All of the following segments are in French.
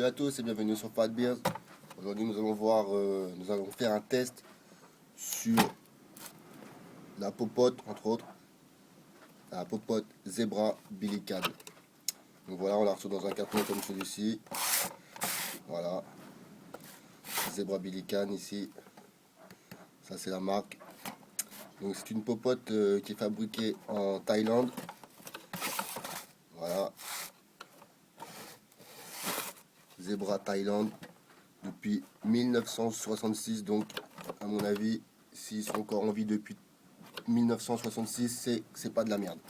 Salut à tous et bienvenue sur Fat Beers. Aujourd'hui nous allons faire un test sur la popote, entre autres, la popote Zebra Billy Can. Donc voilà, on la reçoit dans un carton comme celui-ci. Voilà, Zebra Billy Can ici. Ça c'est la marque. Donc c'est une popote qui est fabriquée en Thaïlande. Voilà, Zebra Thaïlande depuis 1966. Donc à mon avis, s'ils sont encore en vie depuis 1966, c'est pas de la merde.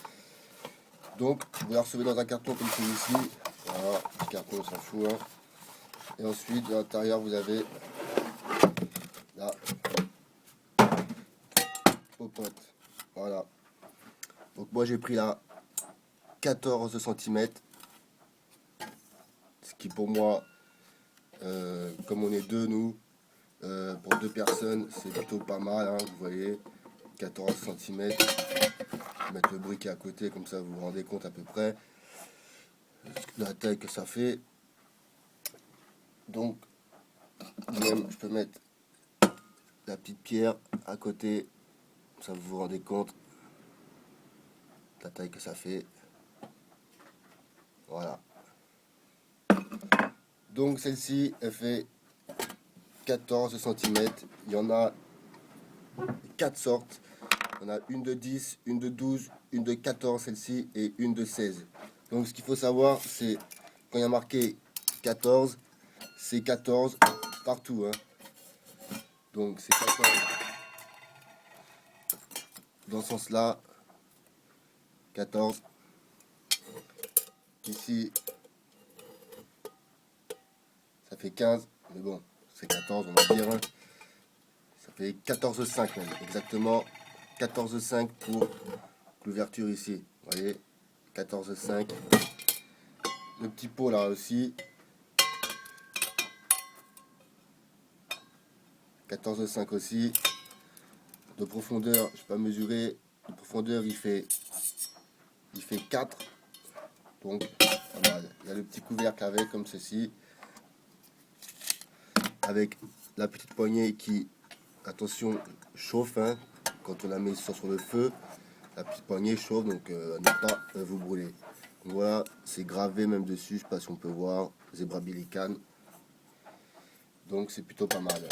Donc vous la recevez dans un carton comme celui-ci. Voilà, le carton on s'en fout, hein. Et ensuite à l'intérieur vous avez la popote. Voilà. Donc moi j'ai pris la 14 cm. Ce qui pour moi, comme on est deux nous, pour deux personnes c'est plutôt pas mal, hein, vous voyez. 14 cm. Mettre le briquet à côté, comme ça vous vous rendez compte à peu près de la taille que ça fait. Donc même je peux mettre la petite pierre à côté, ça vous vous rendez compte de la taille que ça fait. Voilà. Donc celle-ci elle fait 14 cm. Il y en a 4 sortes. On a une de 10, une de 12, une de 14 celle-ci et une de 16. Donc ce qu'il faut savoir c'est quand il y a marqué 14, c'est 14 partout, hein. Donc c'est 14 dans ce sens-là, 14. Ici, ça fait 15, mais bon, c'est 14, on va dire, hein. Ça fait 14,5 même, exactement 14,5 pour l'ouverture ici. Vous voyez, 14,5. Le petit pot là aussi, 14,5 aussi. De profondeur, je ne sais pas mesurer. De profondeur, il fait 4. Donc, pas mal. Il y a le petit couvercle avec, comme ceci. Avec la petite poignée qui, attention, chauffe, hein, quand on la met sur le feu. La petite poignée chauffe, donc ne pas vous brûler. Donc, voilà, c'est gravé même dessus, je ne sais pas si on peut voir, Zebra Billy Can. Donc c'est plutôt pas mal.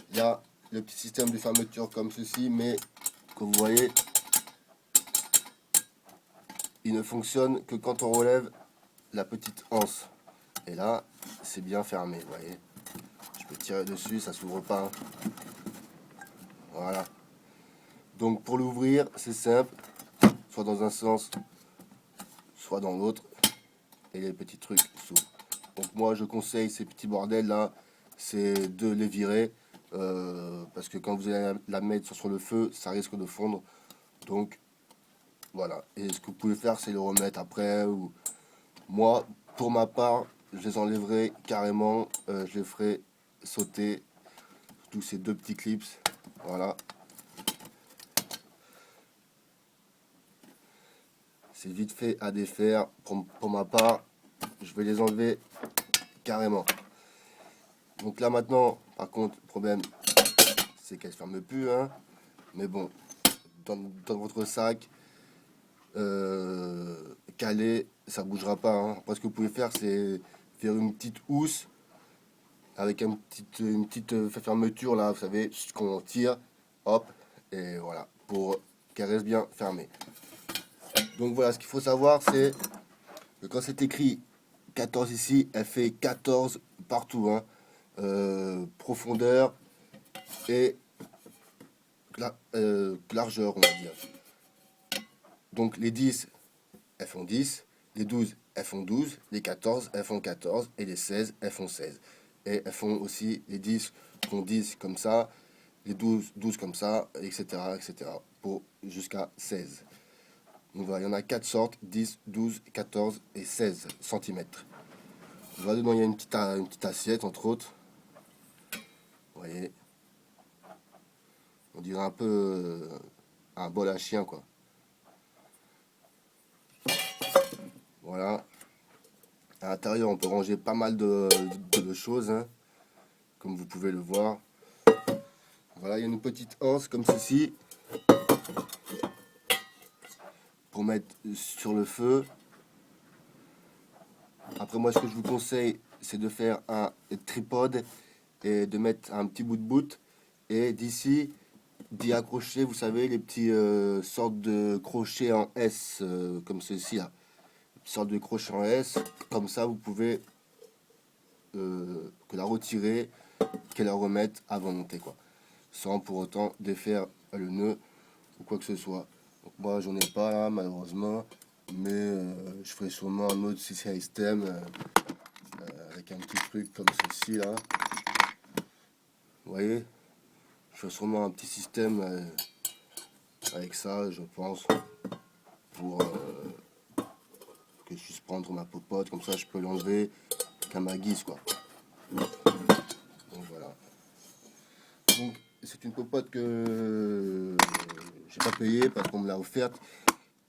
Il y a le petit système de fermeture comme ceci, mais comme vous voyez, il ne fonctionne que quand on relève la petite anse. Et là, c'est bien fermé, vous voyez. Je peux tirer dessus, ça s'ouvre pas, hein. Voilà. Donc pour l'ouvrir, c'est simple, soit dans un sens, soit dans l'autre, et les petits trucs s'ouvrent. Donc moi je conseille ces petits bordels là, c'est de les virer, parce que quand vous allez la mettre sur le feu, ça risque de fondre. Donc voilà, et ce que vous pouvez faire c'est le remettre après, ou moi pour ma part je les enlèverai carrément, je les ferai sauter, tous ces deux petits clips, voilà. C'est vite fait à défaire. Pour ma part, je vais les enlever carrément. Donc là maintenant, par contre, le problème, c'est qu'elle ne se ferme plus, hein. Mais bon, dans votre sac, calé, ça ne bougera pas, hein. Après, ce que vous pouvez faire, c'est faire une petite housse avec une petite fermeture là, vous savez, qu'on tire, hop, et voilà, pour qu'elle reste bien fermée. Donc voilà, ce qu'il faut savoir, c'est que quand c'est écrit 14 ici, elle fait 14 partout, hein. Profondeur et largeur, on va dire. Donc les 10, elles font 10, les 12, elles font 12, les 14, elles font 14, et les 16, elles font 16. Et elles font aussi, les 10 font 10 comme ça, les 12, 12 comme ça, etc., etc., pour jusqu'à 16. Donc voilà, il y en a 4 sortes, 10, 12, 14 et 16 cm. Voilà, dedans il y a une petite assiette entre autres. Vous voyez, on dirait un peu un bol à chien quoi. Voilà. À l'intérieur, on peut ranger pas mal de choses, hein, comme vous pouvez le voir. Voilà, il y a une petite anse comme ceci pour mettre sur le feu. Après, moi, ce que je vous conseille, c'est de faire un tripode et de mettre un petit bout de bout. Et d'ici, d'y accrocher, vous savez, les petits sortes de crochets en S, comme ceci là. Sorte de crochet en S. Comme ça, vous pouvez que la retirer, qu'elle la remette à volonté, quoi. Sans pour autant défaire le nœud ou quoi que ce soit. Donc moi, j'en ai pas là, malheureusement. Mais je ferai sûrement un autre système avec un petit truc comme ceci là. Vous voyez, je ferai sûrement un petit système avec ça, je pense, pour que je puisse prendre ma popote, comme ça je peux l'enlever qu'à ma guise, quoi. Donc voilà. Donc c'est une popote que j'ai pas payée parce qu'on me l'a offerte,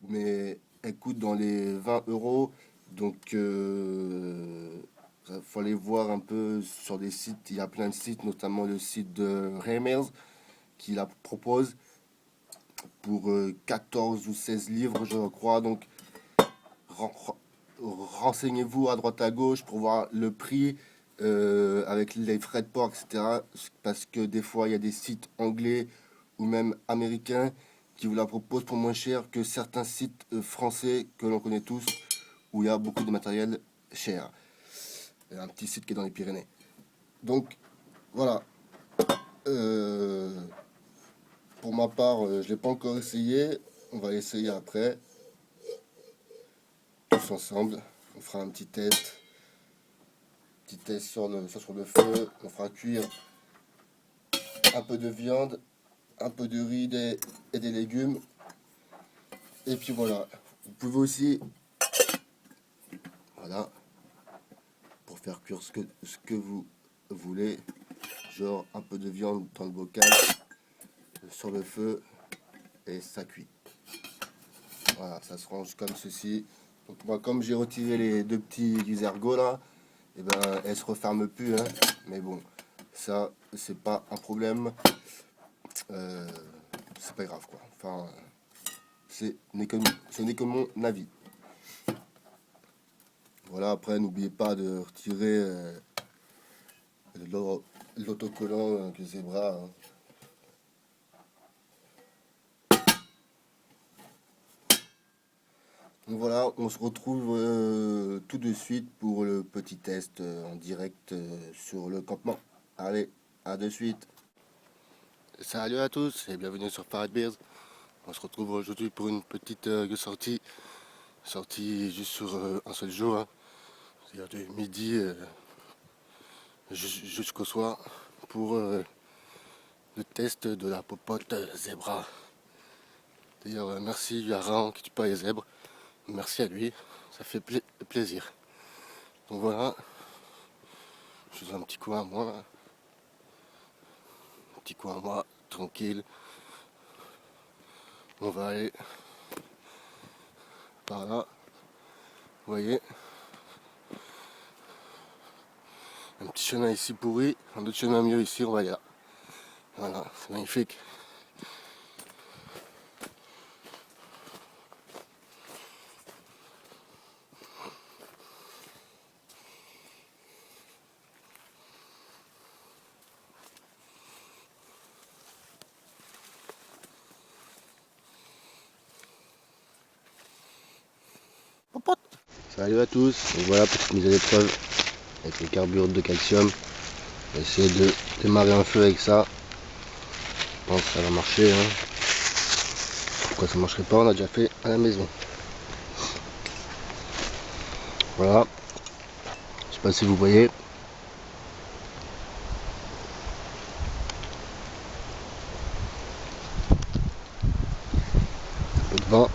mais elle coûte dans les 20 euros. Donc il faut aller voir un peu sur des sites. Il y a plein de sites, notamment le site de Remers qui la propose pour 14 ou 16 livres, je crois. Donc renseignez-vous à droite à gauche pour voir le prix avec les frais de port, etc. Parce que des fois, il y a des sites anglais ou même américains qui vous la proposent pour moins cher que certains sites français que l'on connaît tous, où il y a beaucoup de matériel cher. Un petit site qui est dans les Pyrénées. Donc, voilà. Pour ma part, je ne l'ai pas encore essayé. On va l'essayer après. Tous ensemble. On fera un petit test. Petit test sur le feu. On fera cuire un peu de viande, un peu de riz et des légumes. Et puis voilà. Vous pouvez aussi, voilà, pour faire cuire ce que vous voulez, genre un peu de viande dans le bocal, sur le feu, et ça cuit. Voilà, ça se range comme ceci. Donc moi, comme j'ai retiré les deux petits ergots là, et ben elles se referment plus, hein. Mais bon, ça c'est pas un problème. C'est pas grave, quoi. Enfin, ce n'est que mon avis. Voilà, après n'oubliez pas de retirer l'autocollant avec les bras, hein. Donc voilà, on se retrouve tout de suite pour le petit test en direct sur le campement. Allez, à de suite. Salut à tous et bienvenue sur Parade Beers. On se retrouve aujourd'hui pour une petite sortie juste sur un seul jour, hein. C'est-à-dire du midi jusqu'au soir pour le test de la popote zébra. D'ailleurs, merci à Raon qui tue pas les zèbres. Merci à lui, ça fait plaisir. Donc voilà, je suis dans un petit coin à moi. Un petit coin à moi, tranquille. On va aller par là. Vous voyez, un petit chemin ici pourri, un autre chemin mieux ici, on va aller là. Voilà, c'est magnifique. Salut à tous, donc voilà, petite mise à l'épreuve avec le carbure de calcium. On va essayer de démarrer un feu avec ça. Je pense que ça va marcher, hein. Pourquoi ça marcherait pas, on a déjà fait à la maison. Voilà, je sais pas si vous voyez. Un peu de vent.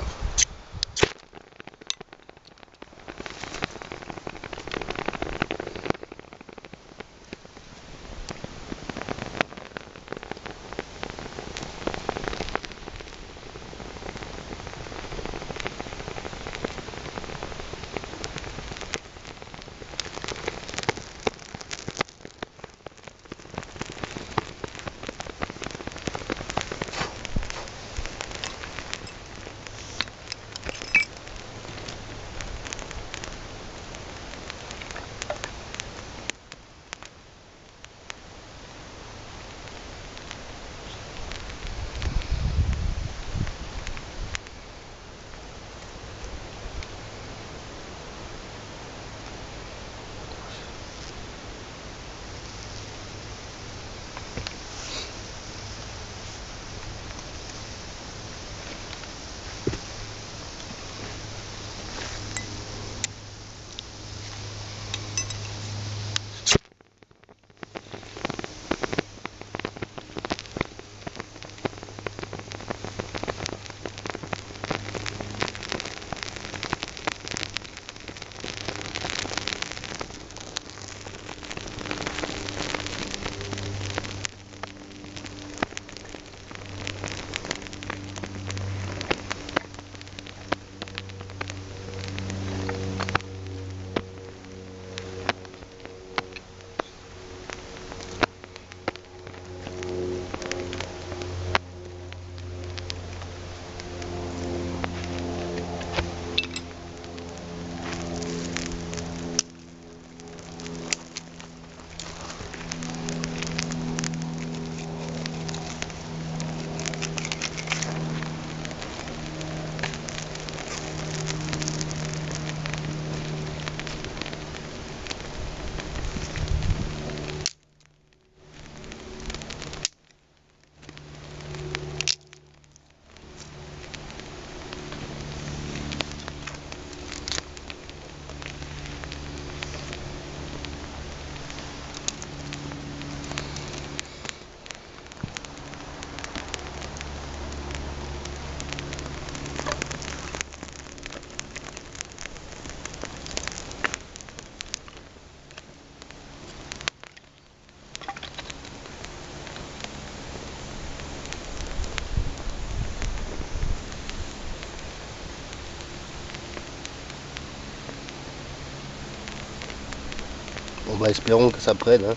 Bon bah espérons que ça prenne. Hein.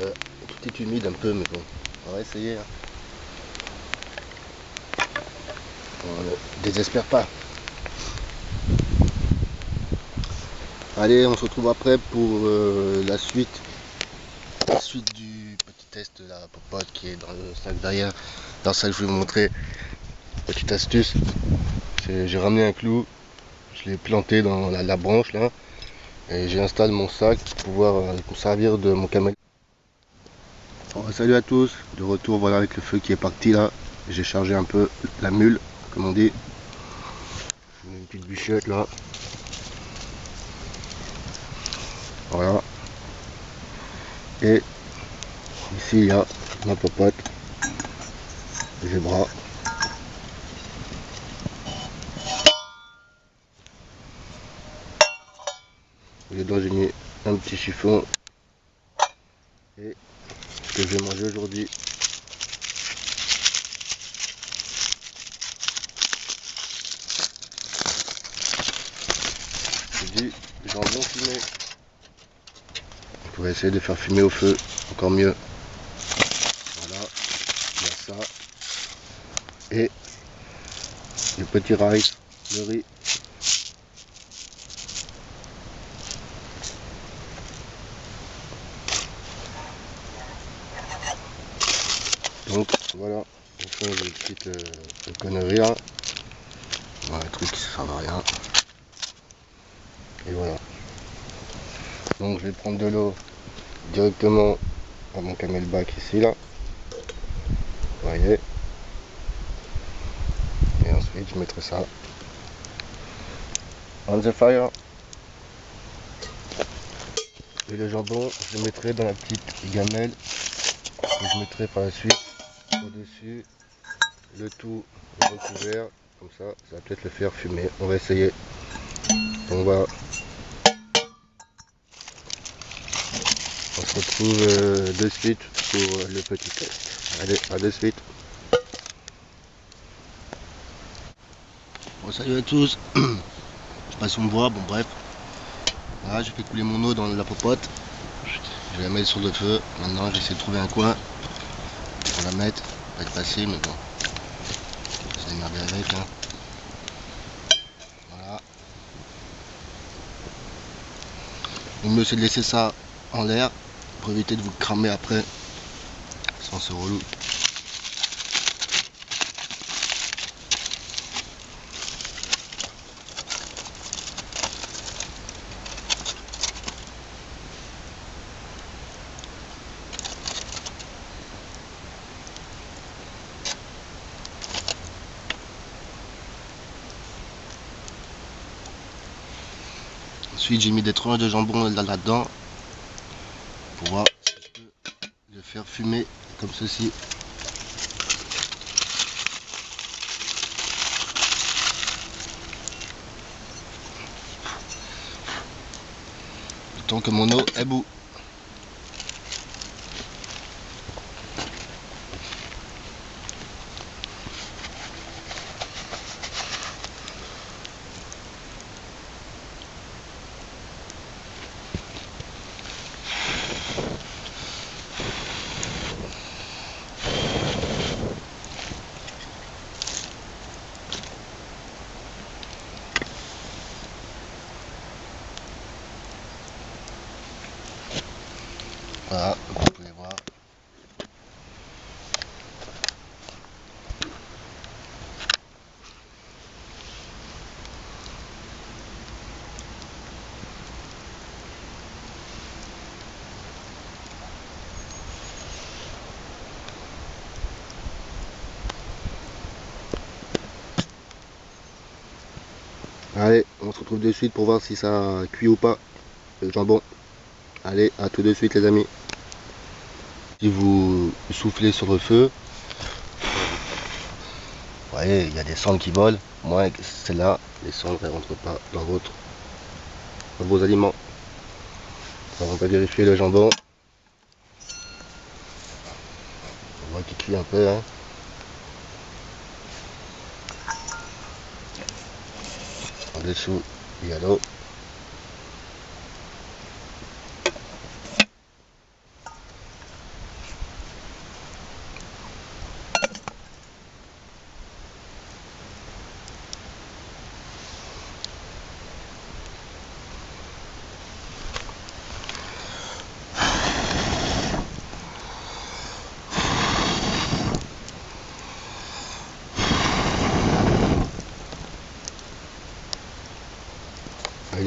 Tout est humide un peu, mais bon, on va essayer. Hein. On ne désespère pas. Allez, on se retrouve après pour la suite. La suite du petit test de la popote qui est dans le sac derrière. Dans ça, je vais vous montrer. Petite astuce. J'ai ramené un clou. Je l'ai planté dans la branche là. Et j'ai installé mon sac pour pouvoir me servir de mon camel. Bon, salut à tous, de retour voilà avec le feu qui est parti là. J'ai chargé un peu la mule, comme on dit. Une petite bûchette là. Voilà. Et ici il y a ma popote. Les bras. Dedans j'ai mis un petit chiffon. Et ce que je vais manger aujourd'hui. C'est du jambon fumé. On pourrait essayer de faire fumer au feu, encore mieux. Voilà, il y a ça. Et le petit rice, le riz. Donc voilà, on fait une petite connerie là. Voilà, un truc qui ne sert à rien. Et voilà. Donc je vais prendre de l'eau directement à mon camelback ici là. Vous voyez. Et ensuite je mettrai ça on the fire. Et le jambon, je le mettrai dans la petite gamelle. Et je mettrai par la suite au-dessus le tout recouvert. Comme ça va peut-être le faire fumer. On va essayer. Donc voilà. On se retrouve de suite pour le petit test. Allez, à de suite. Bon, salut à tous. Je sais pas si on me voit, bon bref. Voilà, j'ai fait couler mon eau dans la popote. Je vais la mettre sur le feu. Maintenant, j'essaie de trouver un coin pour la mettre. Ça va être facile, mais bon. Je vais démerder avec. Hein. Voilà. Le mieux, c'est de laisser ça en l'air pour éviter de vous cramer après. Sans ce relou. Ensuite j'ai mis des tranches de jambon là-dedans pour voir si je peux le faire fumer comme ceci. Le temps que mon eau est bout. Voilà, comme vous pouvez voir. Allez, on se retrouve de suite pour voir si ça cuit ou pas le jambon. Allez, à tout de suite les amis. Si vous soufflez sur le feu, vous voyez, il y a des cendres qui volent. Moi, c'est là, les cendres ne rentrent pas dans vos aliments. Alors, on va vérifier le jambon. On voit qu'il cuit un peu. Hein. En dessous, il y a l'eau.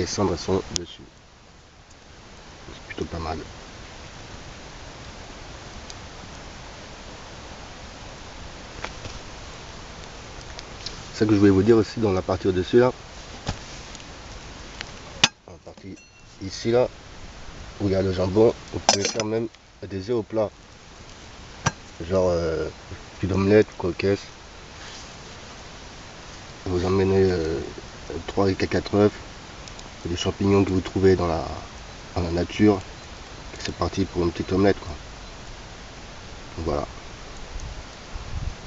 les cendres sont dessus. C'est plutôt pas mal. C'est ça que je voulais vous dire aussi dans la partie au-dessus là. La partie ici là, où il y a le jambon, vous pouvez faire même des œufs au plat. Genre une omelette, coquesse. Vous emmenez 3 et 4 œufs, des champignons que vous trouvez dans la nature. C'est parti pour une petite omelette quoi. Donc, voilà.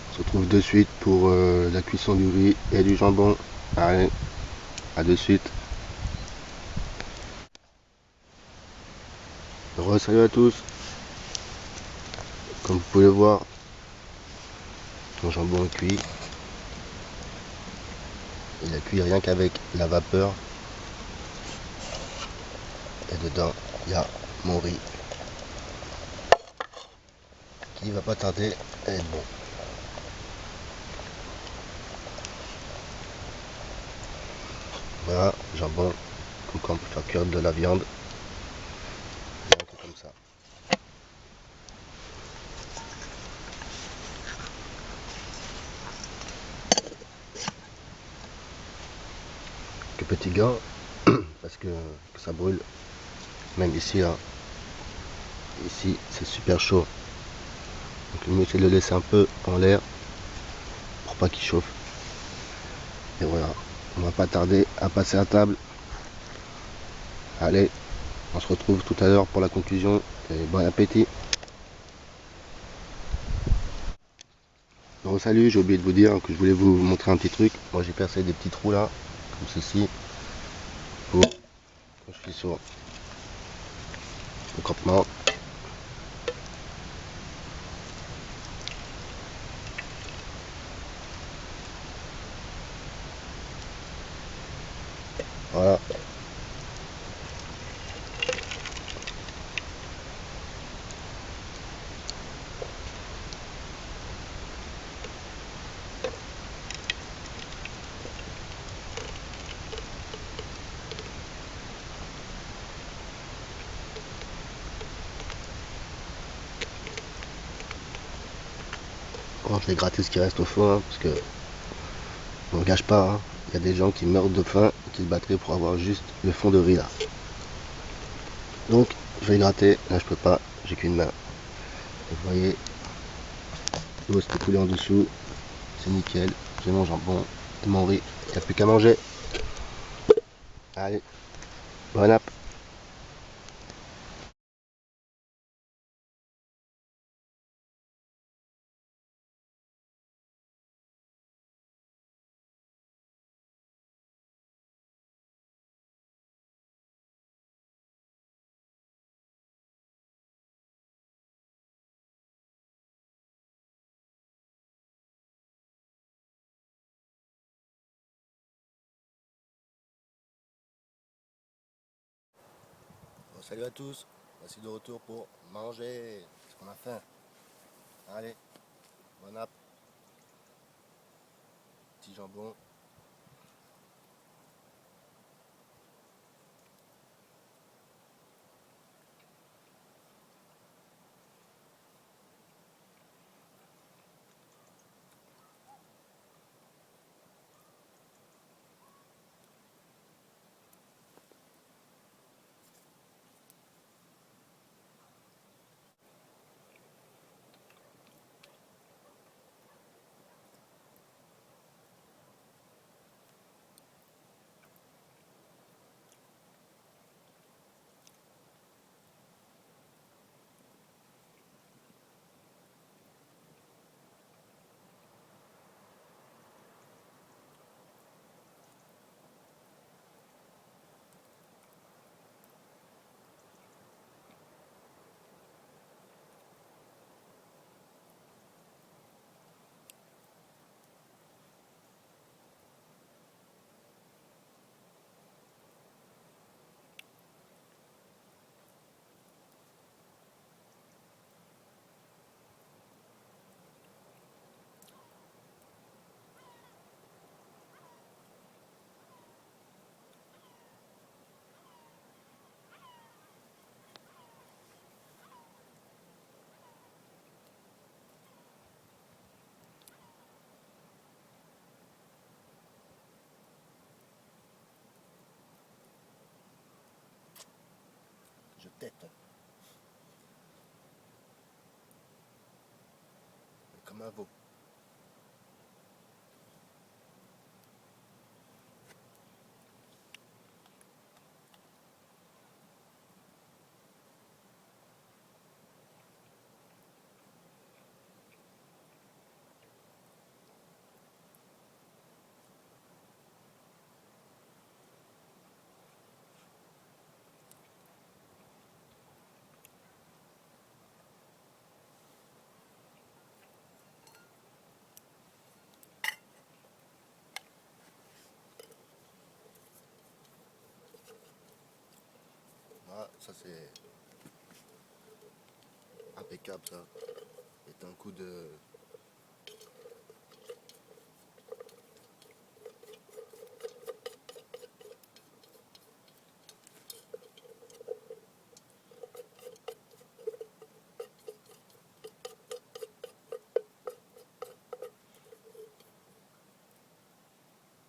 On se retrouve de suite pour la cuisson du riz et du jambon. Allez, à de suite. Salut à tous. Comme vous pouvez le voir, mon jambon est cuit. Il a cuit rien qu'avec la vapeur. Et dedans, il y a mon riz qui va pas tarder à être bon. Voilà, jambon, comme quand on peut faire cuire de la viande. Comme ça. Que petit gants, parce que ça brûle. Même ici, là. Ici, c'est super chaud. Donc le mieux c'est de le laisser un peu en l'air pour pas qu'il chauffe. Et voilà, on va pas tarder à passer à table. Allez, on se retrouve tout à l'heure pour la conclusion et bon appétit. Bon salut, j'ai oublié de vous dire que je voulais vous montrer un petit truc. Moi j'ai percé des petits trous là, comme ceci, pour quand je suis sur le campement. Voilà. Bon, je vais gratter ce qui reste au fond, hein, parce que on ne gâche pas, hein. Il y a des gens qui meurent de faim et qui se battraient pour avoir juste le fond de riz là. Donc je vais gratter, là je peux pas, j'ai qu'une main. Et vous voyez, l'eau s'est coulée en dessous, c'est nickel, j'ai mon jambon et mon riz, il n'y a plus qu'à manger. Allez, bon app. Bon, salut à tous, voici de retour pour manger, parce qu'on a faim. Allez, bon app, petit jambon. comme un veau. Voilà, ça c'est impeccable ça. C'est un coup de...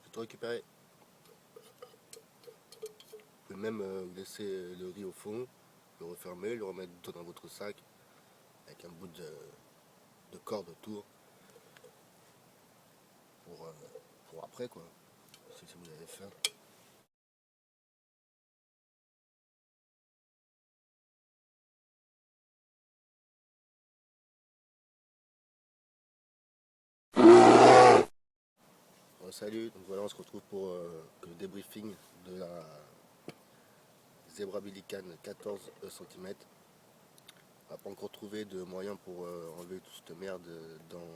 Je vais tout récupérer. Vous pouvez même laisser le riz au fond, le refermer, le remettre dans votre sac avec un bout de corde autour pour après quoi, si vous avez faim. Bon, salut, donc voilà on se retrouve pour le débriefing de la Zebra Billican 14 cm. On n'a pas encore trouvé de moyen pour enlever toute cette merde dans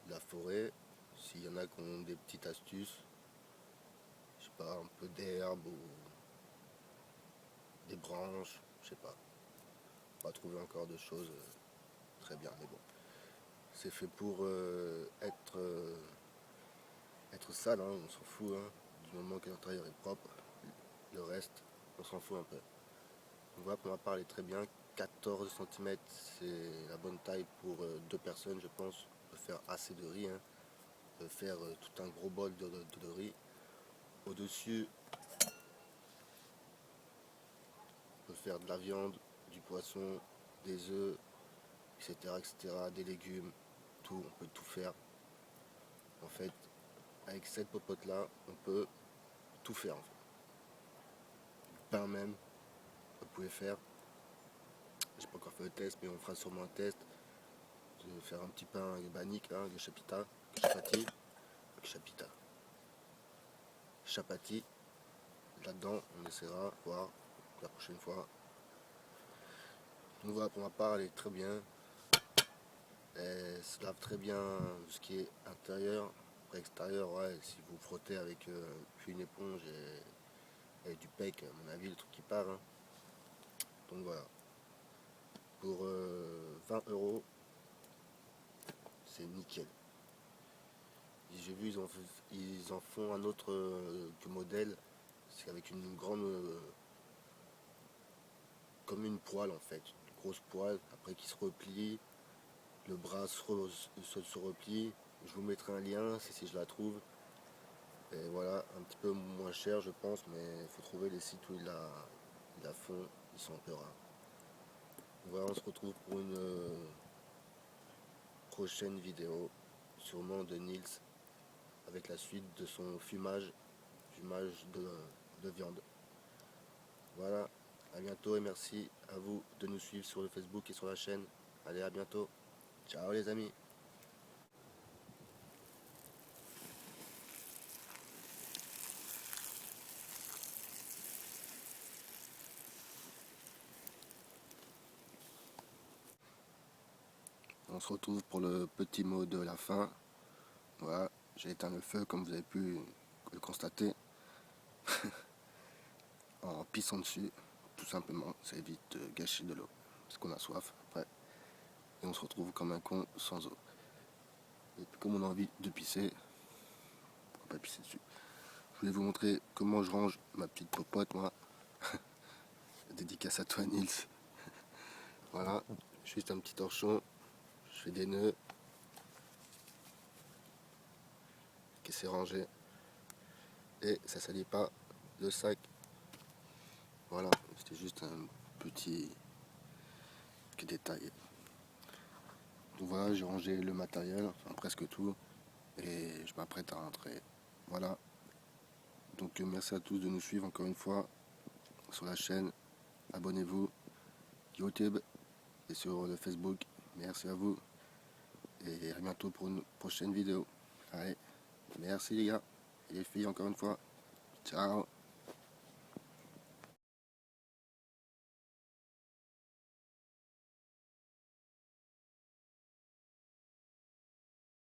la forêt. S'il y en a qui ont des petites astuces, je sais pas, un peu d'herbe ou des branches, je sais pas. On va trouver encore de choses très bien, mais bon. C'est fait pour être sale, hein, on s'en fout, hein, du moment que l'intérieur est propre. Le reste, on s'en fout un peu. On voit qu'on va parler très bien. 14 cm, c'est la bonne taille pour deux personnes, je pense. On peut faire assez de riz, hein. On peut faire tout un gros bol de riz. Au-dessus, on peut faire de la viande, du poisson, des œufs, etc., etc., des légumes, tout, on peut tout faire. En fait, avec cette popote-là, on peut tout faire. En fait. Du pain même, vous pouvez faire. J'ai pas encore fait le test, mais on fera sûrement un test. De faire un petit pain banique, hein, de chapati. Là-dedans, on essaiera voir la prochaine fois. Donc voilà, pour ma part, elle est très bien. Elle se lave très bien ce qui est intérieur. Après extérieur, ouais, si vous frottez avec puis une éponge et du pec, à mon avis, le truc qui part. Hein. Donc voilà. Pour 20 euros, c'est nickel. J'ai vu, ils en font un autre modèle. C'est avec une grande... comme une poêle en fait. Une grosse poêle, après qui se replie. Le bras se replie. Je vous mettrai un lien si je la trouve. Et voilà, un petit peu moins cher je pense, mais il faut trouver les sites où ils la font. Ils sont un peu rares. Voilà, on se retrouve pour une prochaine vidéo, sûrement de Nils, avec la suite de son fumage de viande. Voilà, à bientôt et merci à vous de nous suivre sur le Facebook et sur la chaîne. Allez, à bientôt. Ciao les amis. On se retrouve pour le petit mot de la fin. Voilà, j'ai éteint le feu comme vous avez pu le constater. En pissant dessus, tout simplement, ça évite de gâcher de l'eau. Parce qu'on a soif après. Et on se retrouve comme un con sans eau. Et comme on a envie de pisser, on va pas pisser dessus. Je voulais vous montrer comment je range ma petite popote, moi. Dédicace à toi, Nils. Voilà, juste un petit torchon. Je fais des nœuds. Qui s'est rangé. Et ça salit pas le sac. Voilà, c'était juste un petit détail. Donc voilà, j'ai rangé le matériel, enfin presque tout, et je m'apprête à rentrer. Voilà. Donc merci à tous de nous suivre encore une fois sur la chaîne. Abonnez-vous, YouTube et sur le Facebook. Merci à vous. Et à bientôt pour une prochaine vidéo. Allez, merci les gars et les filles encore une fois. Ciao.